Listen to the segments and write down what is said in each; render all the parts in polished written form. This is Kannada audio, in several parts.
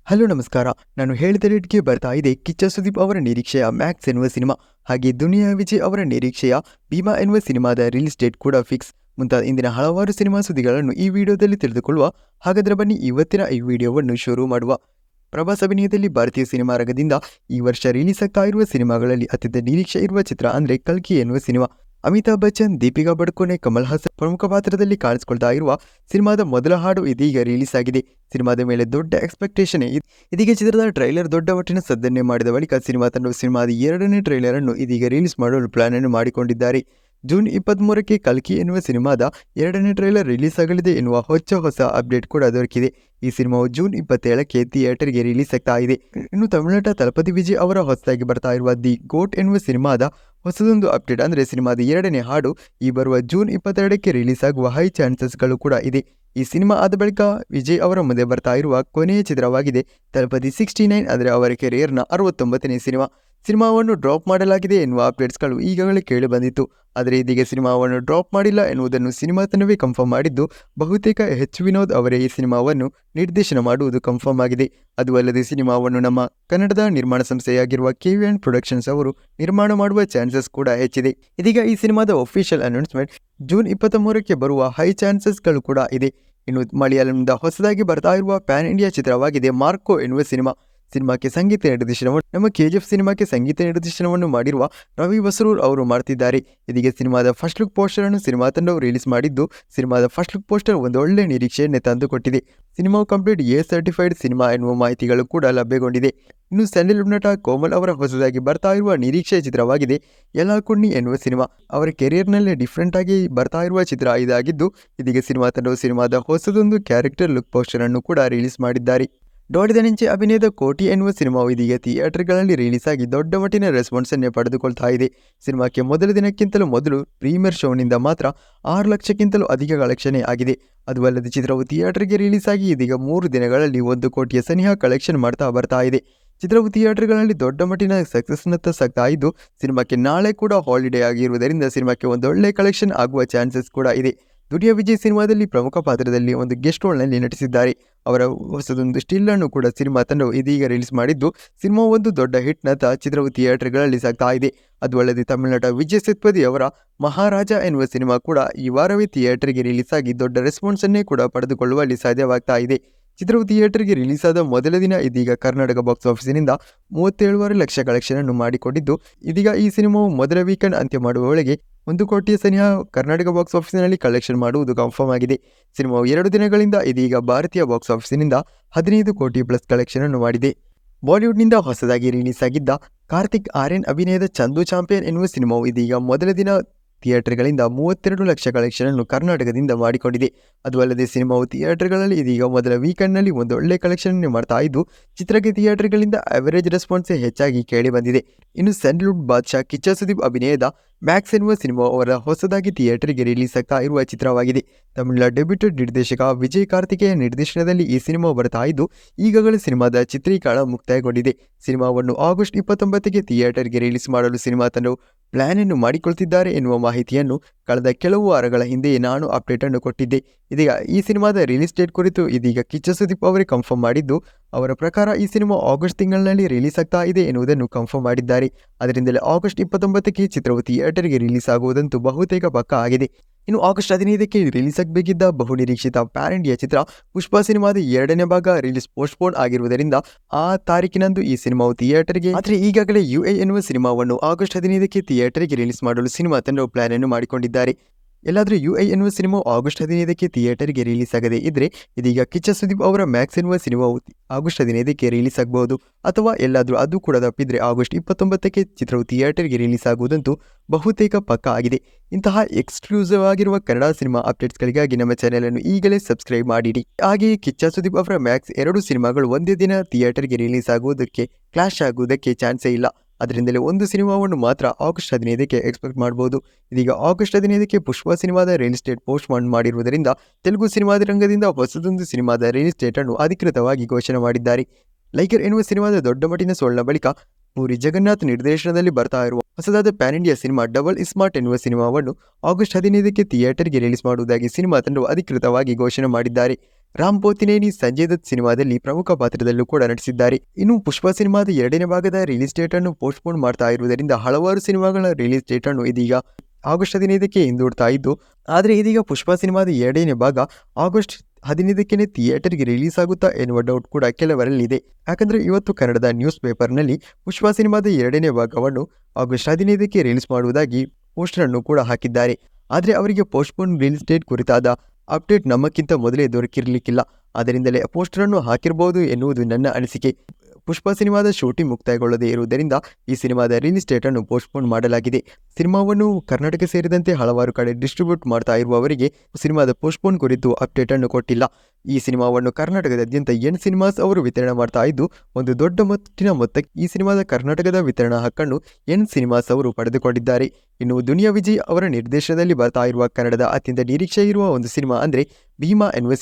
ಹಲೋ ನಮಸ್ಕಾರ. ನಾನು ಹೇಳಿದ ರೇಟ್ಗೆ ಬರ್ತಾ ಇದೆ ಕಿಚ್ಚ ಸುದೀಪ್ ಅವರ ನಿರೀಕ್ಷೆಯ ಮ್ಯಾಕ್ಸ್ ಎನ್ನುವ ಸಿನಿಮಾ, ಹಾಗೆ ದುನಿಯಾ ವಿಜಯ್ ಅವರ ನಿರೀಕ್ಷೆಯ ಭೀಮಾ ಎನ್ನುವ ಸಿನಿಮಾದ ರಿಲೀಸ್ ಡೇಟ್ ಕೂಡ ಫಿಕ್ಸ್. ಮುಂತಾದ ಇಂದಿನ ಹಲವಾರು ಸಿನಿಮಾ ಸುದ್ದಿಗಳನ್ನು ಈ ವಿಡಿಯೋದಲ್ಲಿ ತಿಳಿದುಕೊಳ್ಳುವ. ಹಾಗಾದರೆ ಬನ್ನಿ ಇವತ್ತಿನ ಈ ವಿಡಿಯೋವನ್ನು ಶುರು ಮಾಡುವ. ಪ್ರಭಾಸ್ ಅಭಿನಯದಲ್ಲಿ ಭಾರತೀಯ ಸಿನಿಮಾ ರಂಗದಿಂದ ಈ ವರ್ಷ ರಿಲೀಸ್ ಆಗ್ತಾ ಇರುವ ಸಿನಿಮಾಗಳಲ್ಲಿ ಅತ್ಯಂತ ನಿರೀಕ್ಷೆ ಇರುವ ಚಿತ್ರ ಅಂದರೆ ಕಲ್ಕಿ ಎನ್ನುವ ಸಿನಿಮಾ. ಅಮಿತಾಬ್ ಬಚ್ಚನ್, ದೀಪಿಕಾ ಪಡುಕೋನೆ, ಕಮಲ್ ಹಾಸನ್ ಪ್ರಮುಖ ಪಾತ್ರದಲ್ಲಿ ಕಾಣಿಸಿಕೊಳ್ತಾ ಇರುವ ಸಿನಿಮಾದ ಮೊದಲ ಹಾಡು ಇದೀಗ ರಿಲೀಸ್ ಆಗಿದೆ. ಸಿನಿಮಾದ ಮೇಲೆ ದೊಡ್ಡ ಎಕ್ಸ್ಪೆಕ್ಟೇಷನ್ ಇದೀಗ ಚಿತ್ರದ ಟ್ರೈಲರ್ ದೊಡ್ಡ ಮಟ್ಟಿನ ಸದ್ದನ್ನೇ ಮಾಡಿದ ಬಳಿಕ ಸಿನಿಮಾ ತಂಡವು ಸಿನಿಮಾದ 2ನೇ ಟ್ರೈಲರ್ ಅನ್ನು ಇದೀಗ ರಿಲೀಸ್ ಮಾಡಲು ಪ್ಲಾನ್ ಅನ್ನು ಮಾಡಿಕೊಂಡಿದ್ದಾರೆ. ಜೂನ್ 23ಕ್ಕೆ ಕಲ್ಕಿ ಎನ್ನುವ ಸಿನಿಮಾದ 2ನೇ ಟ್ರೈಲರ್ ರಿಲೀಸ್ ಆಗಲಿದೆ ಎನ್ನುವ ಹೊಸ ಅಪ್ಡೇಟ್ ಕೂಡ ದೊರಕಿದೆ. ಈ ಸಿನಿಮಾವು ಜೂನ್ 27ಕ್ಕೆ ಥಿಯೇಟರ್ಗೆ ರಿಲೀಸ್ ಆಗ್ತಾ ಇದೆ. ಇನ್ನು ತಮಿಳುನಾಟ ತಲಪತಿ ವಿಜಯ್ ಅವರ ಹೊಸದಾಗಿ ಬರ್ತಾ ಇರುವ ದಿ ಗೋಟ್ ಎನ್ನುವ ಸಿನಿಮಾದ ಹೊಸದೊಂದು ಅಪ್ಡೇಟ್ ಅಂದರೆ ಸಿನಿಮಾದ 2ನೇ ಹಾಡು ಈ ಬರುವ ಜೂನ್ 22ಕ್ಕೆ ರಿಲೀಸ್ ಆಗುವ ಹೈ ಚಾನ್ಸಸ್ಗಳು ಕೂಡ ಇದೆ. ಈ ಸಿನಿಮಾ ಆದ ಬಳಿಕ ವಿಜಯ್ ಅವರ ಮುಂದೆ ಬರ್ತಾ ಇರುವ ಕೊನೆಯ ಚಿತ್ರವಾಗಿದೆ ತಲಪತಿ 69 ಅಂದರೆ ಅವರ ಕೆರಿಯರ್ನ 69ನೇ ಸಿನಿಮಾವನ್ನು ಡ್ರಾಪ್ ಮಾಡಲಾಗಿದೆ ಎನ್ನುವ ಅಪ್ಡೇಟ್ಸ್ಗಳು ಈಗಾಗಲೇ ಕೇಳಿ ಬಂದಿತ್ತು. ಆದರೆ ಇದೀಗ ಸಿನಿಮಾವನ್ನು ಡ್ರಾಪ್ ಮಾಡಿಲ್ಲ ಎನ್ನುವುದನ್ನು ಸಿನಿಮಾ ತಂಡವೇ ಕನ್ಫರ್ಮ್ ಮಾಡಿದ್ದು, ಬಹುತೇಕ ವಿನೋದ್ ಅವರೇ ಈ ಸಿನಿಮಾವನ್ನು ನಿರ್ದೇಶನ ಮಾಡುವುದು ಕನ್ಫರ್ಮ್ ಆಗಿದೆ. ಅದು ಅಲ್ಲದೆ ಸಿನಿಮಾವನ್ನು ನಮ್ಮ ಕನ್ನಡದ ನಿರ್ಮಾಣ ಸಂಸ್ಥೆಯಾಗಿರುವ KVN ಪ್ರೊಡಕ್ಷನ್ಸ್ ಅವರು ನಿರ್ಮಾಣ ಮಾಡುವ ಚಾನ್ಸಸ್ ಕೂಡ ಹೆಚ್ಚಿದೆ. ಇದೀಗ ಈ ಸಿನಿಮಾದ ಒಫಿಷಿಯಲ್ ಅನೌನ್ಸ್ಮೆಂಟ್ ಜೂನ್ 23ಕ್ಕೆ ಬರುವ ಹೈ ಚಾನ್ಸಸ್ಗಳು ಕೂಡ ಇದೆ. ಇನ್ನು ಮಲಯಾಳಂನಿಂದ ಹೊಸದಾಗಿ ಬರ್ತಾ ಇರುವ ಪ್ಯಾನ್ ಇಂಡಿಯಾ ಚಿತ್ರವಾಗಿದೆ ಮಾರ್ಕೋ ಎನ್ನುವ ಸಿನಿಮಾಕ್ಕೆ ಸಂಗೀತ ನಿರ್ದೇಶನವನ್ನು ನಮ್ಮ KGF ಸಿನಿಮಾಕ್ಕೆ ಸಂಗೀತ ನಿರ್ದೇಶನವನ್ನು ಮಾಡಿರುವ ರವಿ ಬಸ್ರೂರ್ ಅವರು ಮಾಡ್ತಿದ್ದಾರೆ. ಇದೀಗ ಸಿನಿಮಾದ ಫಸ್ಟ್ ಲುಕ್ ಪೋಸ್ಟರ್ ಅನ್ನು ಸಿನಿಮಾ ತಂಡವು ರಿಲೀಸ್ ಮಾಡಿದ್ದು, ಸಿನಿಮಾದ ಫಸ್ಟ್ ಲುಕ್ ಪೋಸ್ಟರ್ ಒಂದು ಒಳ್ಳೆ ನಿರೀಕ್ಷೆಯನ್ನೇ ತಂದುಕೊಟ್ಟಿದೆ. ಸಿನಿಮಾವು ಕಂಪ್ಲೀಟ್ A ಸರ್ಟಿಫೈಡ್ ಸಿನಿಮಾ ಎನ್ನುವ ಮಾಹಿತಿಗಳು ಕೂಡ ಲಭ್ಯಗೊಂಡಿದೆ. ಇನ್ನು ಸ್ಯಾಂಡಲ್ವುಡ್ ನಟ ಕೋಮಲ್ ಅವರ ಹೊಸದಾಗಿ ಬರ್ತಾ ಇರುವ ನಿರೀಕ್ಷೆಯ ಚಿತ್ರವಾಗಿದೆ ಎಲ್ಲ ಕುಣ್ಣಿ ಎನ್ನುವ ಸಿನಿಮಾ. ಅವರ ಕೆರಿಯರ್ನಲ್ಲೇ ಡಿಫ್ರೆಂಟ್ ಆಗಿ ಬರ್ತಾ ಇರುವ ಚಿತ್ರ ಇದಾಗಿದ್ದು, ಇದೀಗ ಸಿನಿಮಾ ತಂಡವು ಸಿನಿಮಾದ ಹೊಸದೊಂದು ಕ್ಯಾರೆಕ್ಟರ್ ಲುಕ್ ಪೋಸ್ಟರ್ ಅನ್ನು ಕೂಡ ರಿಲೀಸ್ ಮಾಡಿದ್ದಾರೆ. ಡಾಡಿದ ನೆಂಚೆ ಅಭಿನಯದ ಕೋಟಿ ಎನ್ನುವ ಸಿನಿಮಾವು ಇದೀಗ ಥಿಯೇಟರ್ಗಳಲ್ಲಿ ರಿಲೀಸ್ ಆಗಿ ದೊಡ್ಡ ಮಟ್ಟಿನ ರೆಸ್ಪಾನ್ಸ್ ಅನ್ನೇ ಪಡೆದುಕೊಳ್ತಾ ಇದೆ. ಸಿನಿಮಾಕ್ಕೆ ಮೊದಲ ದಿನಕ್ಕಿಂತಲೂ ಮೊದಲು ಪ್ರೀಮಿಯರ್ ಶೋನಿಂದ ಮಾತ್ರ 6 ಲಕ್ಷಕ್ಕಿಂತಲೂ ಅಧಿಕ ಕಲೆಕ್ಷನ್ ಆಗಿದೆ. ಅದು ಅಲ್ಲದೆ ಚಿತ್ರವು ಥಿಯೇಟರ್ಗೆ ರಿಲೀಸ್ ಆಗಿ ಇದೀಗ 3 ದಿನಗಳಲ್ಲಿ 1 ಕೋಟಿಯ ಸನಿಹ ಕಲೆಕ್ಷನ್ ಮಾಡ್ತಾ ಬರ್ತಾ ಇದೆ. ಚಿತ್ರವು ಥಿಯೇಟರ್ಗಳಲ್ಲಿ ದೊಡ್ಡ ಮಟ್ಟಿನ ಸಕ್ಸಸ್ನತ್ತ ಸಾಗ್ತಾ ಇದ್ದು, ಸಿನಿಮಾಕ್ಕೆ ನಾಳೆ ಕೂಡ ಹಾಲಿಡೇ ಆಗಿರುವುದರಿಂದ ಸಿನಿಮಾಕ್ಕೆ ಒಂದೊಳ್ಳೆ ಕಲೆಕ್ಷನ್ ಆಗುವ ಚಾನ್ಸಸ್ ಕೂಡ ಇದೆ. ದುನಿಯಾ ವಿಜಯ್ ಸಿನಿಮಾದಲ್ಲಿ ಪ್ರಮುಖ ಪಾತ್ರದಲ್ಲಿ ಒಂದು ಗೆಸ್ಟ್ ರೋಲ್ನಲ್ಲಿ ನಟಿಸಿದ್ದಾರೆ. ಅವರ ಹೊಸದೊಂದು ಸ್ಟಿಲ್ ಅನ್ನು ಕೂಡ ಸಿನಿಮಾ ತಂಡವು ಇದೀಗ ರಿಲೀಸ್ ಮಾಡಿದ್ದು, ಸಿನಿಮಾ ಒಂದು ದೊಡ್ಡ ಹಿಟ್ನತ್ತ ಚಿತ್ರವು ಥಿಯೇಟರ್ಗಳಲ್ಲಿ ಸಾಗ್ತಾ ಇದೆ. ಅದು ಅಲ್ಲದೆ ತಮಿಳುನಾಟ ವಿಜಯ್ ಸೇತುಪತಿ ಅವರ ಮಹಾರಾಜ ಎನ್ನುವ ಸಿನಿಮಾ ಕೂಡ ಈ ವಾರವೇ ಥಿಯೇಟರ್ಗೆ ರಿಲೀಸ್ ಆಗಿ ದೊಡ್ಡ ರೆಸ್ಪಾನ್ಸ್ ಅನ್ನೇ ಕೂಡ ಪಡೆದುಕೊಳ್ಳುವಲ್ಲಿ ಸಾಧ್ಯವಾಗ್ತಾ ಇದೆ. ಚಿತ್ರವು ಥಿಯೇಟರ್ಗೆ ರಿಲೀಸ್ ಆದ ಮೊದಲ ದಿನ ಇದೀಗ ಕರ್ನಾಟಕ ಬಾಕ್ಸ್ ಆಫೀಸಿನಿಂದ 37.5 ಲಕ್ಷ ಕಲೆಕ್ಷನ್ ಅನ್ನು ಮಾಡಿಕೊಂಡಿದ್ದು, ಇದೀಗ ಈ ಸಿನಿಮಾವು ಮೊದಲ ವೀಕೆಂಡ್ ಅಂತ್ಯ ಮಾಡುವ ವೇಳೆಗೆ 1 ಕೋಟಿಯ ಸನಿಹ ಕರ್ನಾಟಕ ಬಾಕ್ಸ್ ಆಫೀಸಿನಲ್ಲಿ ಕಲೆಕ್ಷನ್ ಮಾಡುವುದು ಕನ್ಫರ್ಮ್ ಆಗಿದೆ. ಸಿನಿಮಾವು 2 ದಿನಗಳಿಂದ ಇದೀಗ ಭಾರತೀಯ ಬಾಕ್ಸ್ ಆಫೀಸಿನಿಂದ 15 ಕೋಟಿ ಪ್ಲಸ್ ಕಲೆಕ್ಷನ್ ಅನ್ನು ಮಾಡಿದೆ. ಬಾಲಿವುಡ್ನಿಂದ ಹೊಸದಾಗಿ ರಿಲೀಸ್ ಆಗಿದ್ದ ಕಾರ್ತಿಕ್ ಆರ್ಯನ್ ಅಭಿನಯದ ಚಂದು ಚಾಂಪಿಯನ್ ಎನ್ನುವ ಸಿನಿಮಾವು ಇದೀಗ ಮೊದಲ ದಿನ ಥಿಯೇಟರ್ಗಳಿಂದ 32 ಲಕ್ಷ ಕಲೆಕ್ಷನ್ ಅನ್ನು ಕರ್ನಾಟಕದಿಂದ ಮಾಡಿಕೊಂಡಿದೆ. ಅದು ಅಲ್ಲದೆ ಸಿನಿಮಾವು ಥಿಯೇಟರ್ಗಳಲ್ಲಿ ಇದೀಗ ಮೊದಲ ವೀಕೆಂಡ್ನಲ್ಲಿ ಒಂದು ಒಳ್ಳೆ ಕಲೆಕ್ಷನ್ ಮಾಡ್ತಾ ಇದ್ದು, ಚಿತ್ರಕ್ಕೆ ಥಿಯೇಟರ್ಗಳಿಂದ ಅವರೇಜ್ ರೆಸ್ಪಾನ್ಸೇ ಹೆಚ್ಚಾಗಿ ಕೇಳಿ ಬಂದಿದೆ. ಇನ್ನು ಸ್ಯಾಂಡಲ್ವುಡ್ ಬಾದ್ಶಾ ಕಿಚ್ಚ ಸುದೀಪ್ ಅಭಿನಯದ ಮ್ಯಾಕ್ಸ್ ಎನ್ನುವ ಸಿನಿಮಾ ಅವರ ಹೊಸದಾಗಿ ಥಿಯೇಟರ್ಗೆ ರಿಲೀಸ್ ಆಗ್ತಾ ಇರುವ ಚಿತ್ರವಾಗಿದೆ. ತಮಿಳಿನ ಡೆಬ್ಯೂಟೆಡ್ ನಿರ್ದೇಶಕ ವಿಜಯ್ ಕಾರ್ತಿಕೇಯ ನಿರ್ದೇಶನದಲ್ಲಿ ಈ ಸಿನಿಮಾ ಬರ್ತಾ ಇದ್ದು, ಈಗಾಗಲೇ ಸಿನಿಮಾದ ಚಿತ್ರೀಕರಣ ಮುಕ್ತಾಯಗೊಂಡಿದೆ. ಸಿನಿಮಾವನ್ನು ಆಗಸ್ಟ್ 29ಕ್ಕೆ ಥಿಯೇಟರ್ಗೆ ರಿಲೀಸ್ ಮಾಡಲು ಸಿನಿಮಾ ತಂಡವು ಪ್ಲಾನ್ ಅನ್ನು ಮಾಡಿಕೊಳ್ತಿದ್ದಾರೆ ಎನ್ನುವ ಮಾಹಿತಿಯನ್ನು ಕಳೆದ ಕೆಲವು ವಾರಗಳ ಹಿಂದೆಯೇ ನಾನು ಅಪ್ಡೇಟ್ ಅನ್ನು ಕೊಟ್ಟಿದ್ದೆ. ಇದೀಗ ಈ ಸಿನಿಮಾದ ರಿಲೀಸ್ ಡೇಟ್ ಕುರಿತು ಇದೀಗ ಕಿಚ್ಚ ಸುದೀಪ್ ಅವರೇ ಕನ್ಫರ್ಮ್ ಮಾಡಿದ್ದು, ಅವರ ಪ್ರಕಾರ ಈ ಸಿನಿಮಾ ಆಗಸ್ಟ್ ತಿಂಗಳಿನಲ್ಲಿ ರಿಲೀಸ್ ಆಗ್ತಾ ಇದೆ ಎನ್ನುವುದನ್ನು ಕನ್ಫರ್ಮ್ ಮಾಡಿದ್ದಾರೆ. ಅದರಿಂದಲೇ ಆಗಸ್ಟ್ 29ಕ್ಕೆ ಚಿತ್ರವು ಥಿಯೇಟರ್ಗೆ ರಿಲೀಸ್ ಆಗುವುದಂತೂ ಬಹುತೇಕ ಪಕ್ಕಾ ಆಗಿದೆ. ಇನ್ನು ಆಗಸ್ಟ್ 15ಕ್ಕೆ ರಿಲೀಸ್ ಆಗಬೇಕಿದ್ದ ಬಹುನಿರೀಕ್ಷಿತ ಪ್ಯಾನ್ ಇಂಡಿಯಾ ಚಿತ್ರ ಪುಷ್ಪ ಸಿನಿಮಾದ 2ನೇ ಭಾಗ ರಿಲೀಸ್ ಪೋಸ್ಟ್ಪೋನ್ ಆಗಿರುವುದರಿಂದ ಆ ತಾರೀಕಿನಂದು ಈ ಸಿನಿಮಾವು ಥಿಯೇಟರ್ಗೆ, ಆದರೆ ಈಗಾಗಲೇ UA ಎನ್ನುವ ಸಿನಿಮಾವನ್ನು ಆಗಸ್ಟ್ 15ಕ್ಕೆ ಥಿಯೇಟರ್ಗೆ ರಿಲೀಸ್ ಮಾಡಲು ಸಿನಿಮಾ ತಂಡವು ಪ್ಲಾನ್ ಅನ್ನು ಮಾಡಿಕೊಂಡಿದ್ದಾರೆ. ಎಲ್ಲಾದರೂ UA ಎನ್ನುವ ಸಿನಿಮಾವು ಆಗಸ್ಟ್ 15ಕ್ಕೆ ಥಿಯೇಟರ್ಗೆ ರಿಲೀಸ್ ಆಗದೆ ಇದ್ರೆ ಇದೀಗ ಕಿಚ್ಚ ಸುದೀಪ್ ಅವರ ಮ್ಯಾಕ್ಸ್ ಎನ್ನುವ ಸಿನಿಮಾವು ಆಗಸ್ಟ್ 15ಕ್ಕೆ ರಿಲೀಸ್ ಆಗಬಹುದು. ಅಥವಾ ಎಲ್ಲಾದರೂ ಅದು ಕೂಡ ತಪ್ಪಿದ್ರೆ ಆಗಸ್ಟ್ 29ಕ್ಕೆ ಚಿತ್ರವು ಥಿಯೇಟರ್ಗೆ ರಿಲೀಸ್ ಆಗುವುದಂತೂ ಬಹುತೇಕ ಪಕ್ಕಾ ಆಗಿದೆ. ಇಂತಹ ಎಕ್ಸ್ಕ್ಲೂಸಿವ್ ಆಗಿರುವ ಕನ್ನಡ ಸಿನಿಮಾ ಅಪ್ಡೇಟ್ಸ್ಗಳಿಗಾಗಿ ನಮ್ಮ ಚಾನೆಲ್ ಅನ್ನು ಈಗಲೇ ಸಬ್ಸ್ಕ್ರೈಬ್ ಮಾಡಿಡಿ. ಹಾಗೆಯೇ ಕಿಚ್ಚ ಸುದೀಪ್ ಅವರ ಮ್ಯಾಕ್ಸ್ 2 ಸಿನಿಮಾಗಳು ಒಂದೇ ದಿನ ಥಿಯೇಟರ್ಗೆ ರಿಲೀಸ್ ಆಗುವುದಕ್ಕೆ ಕ್ಲಾಶ್ ಆಗುವುದಕ್ಕೆ ಚಾನ್ಸೇ ಇಲ್ಲ. ಅದರಿಂದಲೇ ಒಂದು ಸಿನಿಮಾವನ್ನು ಮಾತ್ರ ಆಗಸ್ಟ್ 15ಕ್ಕೆ ಎಕ್ಸ್ಪೆಕ್ಟ್ ಮಾಡಬಹುದು. ಇದೀಗ ಆಗಸ್ಟ್ 15ಕ್ಕೆ ಪುಷ್ಪ ಸಿನಿಮಾದ ರಿಲೀಸ್ ಡೇಟ್ ಪೋಸ್ಟ್ ಮಾಡಿರುವುದರಿಂದ ತೆಲುಗು ಸಿನಿಮಾದ ರಂಗದಿಂದ ಹೊಸದೊಂದು ಸಿನಿಮಾದ ರಿಲೀಸ್ ಡೇಟ್ ಅನ್ನು ಅಧಿಕೃತವಾಗಿ ಘೋಷಣೆ ಮಾಡಿದ್ದಾರೆ. ಲೈಗರ್ ಎನ್ನುವ ಸಿನಿಮಾದ ದೊಡ್ಡ ಮಟ್ಟಿನ ಸೋಲಿನ ಬಳಿಕ ಪೂರಿ ಜಗನ್ನಾಥ್ ನಿರ್ದೇಶನದಲ್ಲಿ ಬರ್ತಾ ಇರುವ ಹೊಸದಾದ PAN India cinema double smart ಎನ್ನುವ ಸಿನಿಮಾವನ್ನು ಆಗಸ್ಟ್ 15ಕ್ಕೆ ಥಿಯೇಟರ್ಗೆ ರಿಲೀಸ್ ಮಾಡುವುದಾಗಿ ಸಿನಿಮಾ ತಂಡವು ಅಧಿಕೃತವಾಗಿ ಘೋಷಣೆ ಮಾಡಿದ್ದಾರೆ. ರಾಮ್ ಪೋತಿನೇನಿ ಸಂಜಯ್ ದತ್ ಸಿನಿಮಾದಲ್ಲಿ ಪ್ರಮುಖ ಪಾತ್ರದಲ್ಲೂ ಕೂಡ ನಟಿಸಿದ್ದಾರೆ. ಇನ್ನು ಪುಷ್ಪ ಸಿನಿಮಾದ 2ನೇ ಭಾಗದ ರಿಲೀಸ್ ಡೇಟ್ ಅನ್ನು ಪೋಸ್ಟ್ಪೋನ್ ಮಾಡ್ತಾ ಇರುವುದರಿಂದ ಹಲವಾರು ಸಿನಿಮಾಗಳ ರಿಲೀಸ್ ಡೇಟ್ ಅನ್ನು ಇದೀಗ ಆಗಸ್ಟ್ 15ಕ್ಕೆ ಹಿಂದೂಡ್ತಾ ಇದ್ದು, ಆದರೆ ಇದೀಗ ಪುಷ್ಪ ಸಿನಿಮಾದ 2ನೇ ಭಾಗ ಆಗಸ್ಟ್ 15ಕ್ಕೆ ಥಿಯೇಟರ್ಗೆ ರಿಲೀಸ್ ಆಗುತ್ತಾ ಎನ್ನುವ ಡೌಟ್ ಕೂಡ ಕೆಲವರಲ್ಲಿದೆ. ಯಾಕಂದರೆ ಇವತ್ತು ಕನ್ನಡದ ನ್ಯೂಸ್ ಪೇಪರ್ನಲ್ಲಿ ಪುಷ್ಪ ಸಿನಿಮಾದ 2ನೇ ಭಾಗವನ್ನು ಆಗಸ್ಟ್ 15ಕ್ಕೆ ರಿಲೀಸ್ ಮಾಡುವುದಾಗಿ ಪೋಸ್ಟರ್ ಅನ್ನು ಕೂಡ ಹಾಕಿದ್ದಾರೆ. ಆದರೆ ಅವರಿಗೆ ಪೋಸ್ಟ್ಪೋನ್ ರಿಲೀಸ್ ಡೇಟ್ ಕುರಿತಾದ ಅಪ್ಡೇಟ್ ನಮ್ಮಕ್ಕಿಂತ ಮೊದಲೇ ದೊರಕಿರಲಿಕ್ಕಿಲ್ಲ. ಅದರಿಂದಲೇ ಪೋಸ್ಟರ್ ಅನ್ನು ಹಾಕಿರಬಹುದು ಎನ್ನುವುದು ನನ್ನ ಅನಿಸಿಕೆ. ಪುಷ್ಪ ಸಿನಿಮಾದ ಶೂಟಿಂಗ್ ಮುಕ್ತಾಯಗೊಳ್ಳದೇ ಇರುವುದರಿಂದ ಈ ಸಿನಿಮಾದ ರಿಲೀಸ್ ಡೇಟ್ ಅನ್ನು ಪೋಸ್ಟ್ಪೋನ್ ಮಾಡಲಾಗಿದೆ. ಸಿನಿಮಾವನ್ನು ಕರ್ನಾಟಕ ಸೇರಿದಂತೆ ಹಲವಾರು ಕಡೆ ಡಿಸ್ಟ್ರಿಬ್ಯೂಟ್ ಮಾಡ್ತಾ ಇರುವವರಿಗೆ ಸಿನಿಮಾದ ಪೋಸ್ಟ್ಪೋನ್ ಕುರಿತು ಅಪ್ಡೇಟ್ ಅನ್ನು ಕೊಟ್ಟಿಲ್ಲ. ಈ ಸಿನಿಮಾವನ್ನು ಕರ್ನಾಟಕದಾದ್ಯಂತ ಎನ್ ಸಿನಿಮಾಸ್ ಅವರು ವಿತರಣೆ ಮಾಡ್ತಾ ಇದ್ದು, ಒಂದು ದೊಡ್ಡ ಮಟ್ಟಿನ ಮೊತ್ತಕ್ಕೆ ಈ ಸಿನಿಮಾದ ಕರ್ನಾಟಕದ ವಿತರಣಾ ಹಕ್ಕನ್ನು ಎನ್ ಸಿನಿಮಾಸ್ ಅವರು ಪಡೆದುಕೊಂಡಿದ್ದಾರೆ. ಇನ್ನು ದುನಿಯಾ ವಿಜಯ್ ಅವರ ನಿರ್ದೇಶನದಲ್ಲಿ ಬರ್ತಾ ಇರುವ ಕನ್ನಡದ ಅತ್ಯಂತ ನಿರೀಕ್ಷೆ ಇರುವ ಒಂದು ಸಿನಿಮಾ ಅಂದರೆ ಭೀಮಾ ಎನ್ನುವ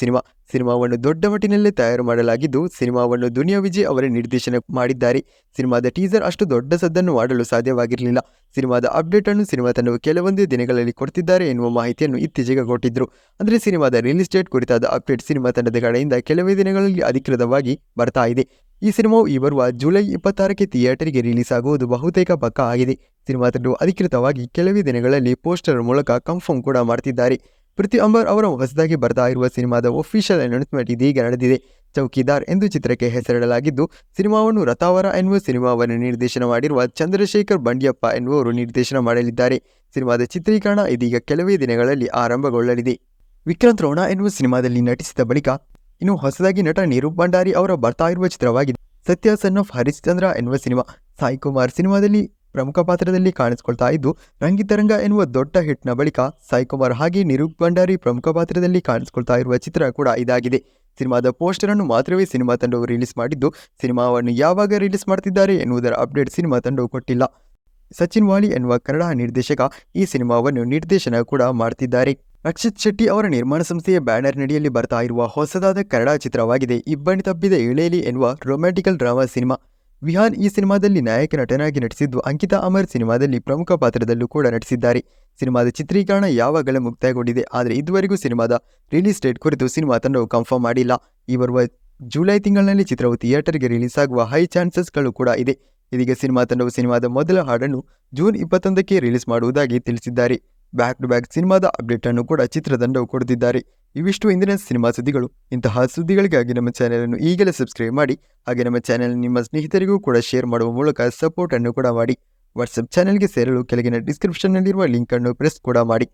ಸಿನಿಮಾವನ್ನು ದೊಡ್ಡ ಮಟ್ಟಿನಲ್ಲೇ ತಯಾರು ಮಾಡಲಾಗಿದ್ದು, ಸಿನಿಮಾವನ್ನು ದುನಿಯಾ ವಿಜಯ್ ಅವರೇ ನಿರ್ದೇಶನ ಮಾಡಿದ್ದಾರೆ. ಸಿನಿಮಾದ ಟೀಸರ್ ಅಷ್ಟು ದೊಡ್ಡ ಸದ್ದನ್ನು ಮಾಡಲು ಸಾಧ್ಯವಾಗಿರಲಿಲ್ಲ. ಸಿನಿಮಾದ ಅಪ್ಡೇಟ್ ಅನ್ನು ಸಿನಿಮಾ ತಂಡವು ಕೆಲವೊಂದೇ ದಿನಗಳಲ್ಲಿ ಕೊಡ್ತಿದ್ದಾರೆ ಎನ್ನುವ ಮಾಹಿತಿಯನ್ನು ಇತ್ತೀಚೆಗೆ ಕೊಟ್ಟಿದ್ರು. ಅಂದರೆ ಸಿನಿಮಾದ ರಿಲೀಸ್ ಡೇಟ್ ಕುರಿತಾದ ಅಪ್ಡೇಟ್ ಸಿನಿಮಾ ತಂಡದ ಕಡೆಯಿಂದ ಕೆಲವೇ ದಿನಗಳಲ್ಲಿ ಅಧಿಕೃತವಾಗಿ ಬರ್ತಾ ಇದೆ. ಈ ಸಿನಿಮಾವು ಈ ಬರುವ ಜುಲೈ 26ಕ್ಕೆ ಥಿಯೇಟರ್ಗೆ ರಿಲೀಸ್ ಆಗುವುದು ಬಹುತೇಕ ಪಕ್ಕಾ ಆಗಿದೆ. ಸಿನಿಮಾ ತಂಡವು ಅಧಿಕೃತವಾಗಿ ಕೆಲವೇ ದಿನಗಳಲ್ಲಿ ಪೋಸ್ಟರ್ ಮೂಲಕ ಕನ್ಫರ್ಮ್ ಕೂಡ ಮಾಡ್ತಿದ್ದಾರೆ. ಪ್ರೀತಿ ಅಂಬರ್ ಅವರ ಹೊಸದಾಗಿ ಬರ್ತಾ ಇರುವ ಸಿನಿಮಾದ ಒಫಿಷಿಯಲ್ ಅನೌನ್ಸ್ಮೆಂಟ್ ಇದೀಗ ನಡೆದಿದೆ. ಚೌಕಿದಾರ್ ಎಂದು ಚಿತ್ರಕ್ಕೆ ಹೆಸರಿಡಲಾಗಿದ್ದು, ಸಿನಿಮಾವನ್ನು ರತಾವರ ಎನ್ನುವ ಸಿನಿಮಾವನ್ನು ನಿರ್ದೇಶನ ಮಾಡಿರುವ ಚಂದ್ರಶೇಖರ್ ಬಂಡ್ಯಪ್ಪ ಎನ್ನುವರು ನಿರ್ದೇಶನ ಮಾಡಲಿದ್ದಾರೆ. ಸಿನಿಮಾದ ಚಿತ್ರೀಕರಣ ಇದೀಗ ಕೆಲವೇ ದಿನಗಳಲ್ಲಿ ಆರಂಭಗೊಳ್ಳಲಿದೆ. ವಿಕ್ರಾಂತ್ ರೋಣ ಎನ್ನುವ ಸಿನಿಮಾದಲ್ಲಿ ನಟಿಸಿದ ಬಳಿಕ ಇನ್ನು ಹೊಸದಾಗಿ ನಟ ನಿರೂಪ್ ಭಂಡಾರಿ ಅವರ ಬರ್ತಾ ಇರುವ ಚಿತ್ರವಾಗಿದೆ ಸತ್ಯ ಸನ್ ಆಫ್ ಹರಿಶ್ಚಂದ್ರ ಎನ್ನುವ ಸಿನಿಮಾ. ಸಾಯಿ ಕುಮಾರ್ ಸಿನಿಮಾದಲ್ಲಿ ಪ್ರಮುಖ ಪಾತ್ರದಲ್ಲಿ ಕಾಣಿಸಿಕೊಳ್ತಾ ಇದ್ದು, ರಂಗಿತರಂಗ ಎನ್ನುವ ದೊಡ್ಡ ಹಿಟ್ನ ಬಳಿಕ ಸಾಯಿ ಕುಮಾರ್ ಹಾಗೆ ನಿರೂಪ್ ಭಂಡಾರಿ ಪ್ರಮುಖ ಪಾತ್ರದಲ್ಲಿ ಕಾಣಿಸಿಕೊಳ್ತಾ ಇರುವ ಚಿತ್ರ ಕೂಡ ಇದಾಗಿದೆ. ಸಿನಿಮಾದ ಪೋಸ್ಟರ್ ಅನ್ನು ಮಾತ್ರವೇ ಸಿನಿಮಾ ತಂಡವು ರಿಲೀಸ್ ಮಾಡಿದ್ದು, ಸಿನಿಮಾವನ್ನು ಯಾವಾಗ ರಿಲೀಸ್ ಮಾಡ್ತಿದ್ದಾರೆ ಎನ್ನುವುದರ ಅಪ್ಡೇಟ್ ಸಿನಿಮಾ ತಂಡವು ಕೊಟ್ಟಿಲ್ಲ. ಸಚಿನ್ ವಾಲಿ ಎನ್ನುವ ಕನ್ನಡ ನಿರ್ದೇಶಕ ಈ ಸಿನಿಮಾವನ್ನು ನಿರ್ದೇಶನ ಕೂಡ ಮಾಡ್ತಿದ್ದಾರೆ. ರಕ್ಷಿತ್ ಶೆಟ್ಟಿ ಅವರ ನಿರ್ಮಾಣ ಸಂಸ್ಥೆಯ ಬ್ಯಾನರ್ ನಡಿಯಲ್ಲಿ ಬರ್ತಾ ಇರುವ ಹೊಸದಾದ ಕನ್ನಡ ಚಿತ್ರವಾಗಿದೆ ಇಬ್ಬನಿ ತಪ್ಪಿದ ಇಳೇಲಿ ಎನ್ನುವ ರೊಮ್ಯಾಂಟಿಕಲ್ ಡ್ರಾಮಾ ಸಿನಿಮಾ. ವಿಹಾನ್ ಈ ಸಿನಿಮಾದಲ್ಲಿ ನಾಯಕ ನಟನಾಗಿ ನಟಿಸಿದ್ದು, ಅಂಕಿತಾ ಅಮರ್ ಸಿನಿಮಾದಲ್ಲಿ ಪ್ರಮುಖ ಪಾತ್ರದಲ್ಲೂ ಕೂಡ ನಟಿಸಿದ್ದಾರೆ. ಸಿನಿಮಾದ ಚಿತ್ರೀಕರಣ ಯಾವಾಗಲೇ ಮುಕ್ತಾಯಗೊಂಡಿದೆ. ಆದರೆ ಇದುವರೆಗೂ ಸಿನಿಮಾದ ರಿಲೀಸ್ ಡೇಟ್ ಕುರಿತು ಸಿನಿಮಾ ತಂಡವು ಕನ್ಫರ್ಮ್ ಮಾಡಿಲ್ಲ. ಈ ಬರುವ ಜುಲೈ ತಿಂಗಳಿನಲ್ಲಿ ಚಿತ್ರವು ಥಿಯೇಟರ್ಗೆ ರಿಲೀಸ್ ಆಗುವ ಹೈ ಚಾನ್ಸಸ್ಗಳು ಕೂಡ ಇದೆ. ಇದೀಗ ಸಿನಿಮಾ ತಂಡವು ಸಿನಿಮಾದ ಮೊದಲ ಹಾಡನ್ನು ಜೂನ್ 21ಕ್ಕೆ ರಿಲೀಸ್ ಮಾಡುವುದಾಗಿ ತಿಳಿಸಿದ್ದಾರೆ. ಬ್ಯಾಕ್ ಟು ಬ್ಯಾಕ್ ಸಿನಿಮಾದ ಅಪ್ಡೇಟ್ ಅನ್ನು ಕೂಡ ಚಿತ್ರತಂಡವು ಕೊಡುತ್ತಿದ್ದಾರೆ. ಇವಿಷ್ಟು ಇಂದಿನ ಸಿನಿಮಾ ಸುದ್ದಿಗಳು. ಇಂತಹ ಸುದ್ದಿಗಳಿಗಾಗಿ ನಮ್ಮ ಚಾನೆಲ್ ಅನ್ನು ಈಗಲೇ ಸಬ್ಸ್ಕ್ರೈಬ್ ಮಾಡಿ, ಹಾಗೆ ನಮ್ಮ ಚಾನೆಲ್ ನಿಮ್ಮ ಸ್ನೇಹಿತರಿಗೂ ಕೂಡ ಶೇರ್ ಮಾಡುವ ಮೂಲಕ ಸಪೋರ್ಟ್ ಅನ್ನು ಕೂಡ ಮಾಡಿ. ವಾಟ್ಸಪ್ ಚಾನೆಲ್ಗೆ ಸೇರಲು ಕೆಳಗಿನ ಡಿಸ್ಕ್ರಿಪ್ಷನ್ನಲ್ಲಿರುವ ಲಿಂಕ್ ಅನ್ನು ಪ್ರೆಸ್ ಕೂಡ ಮಾಡಿ.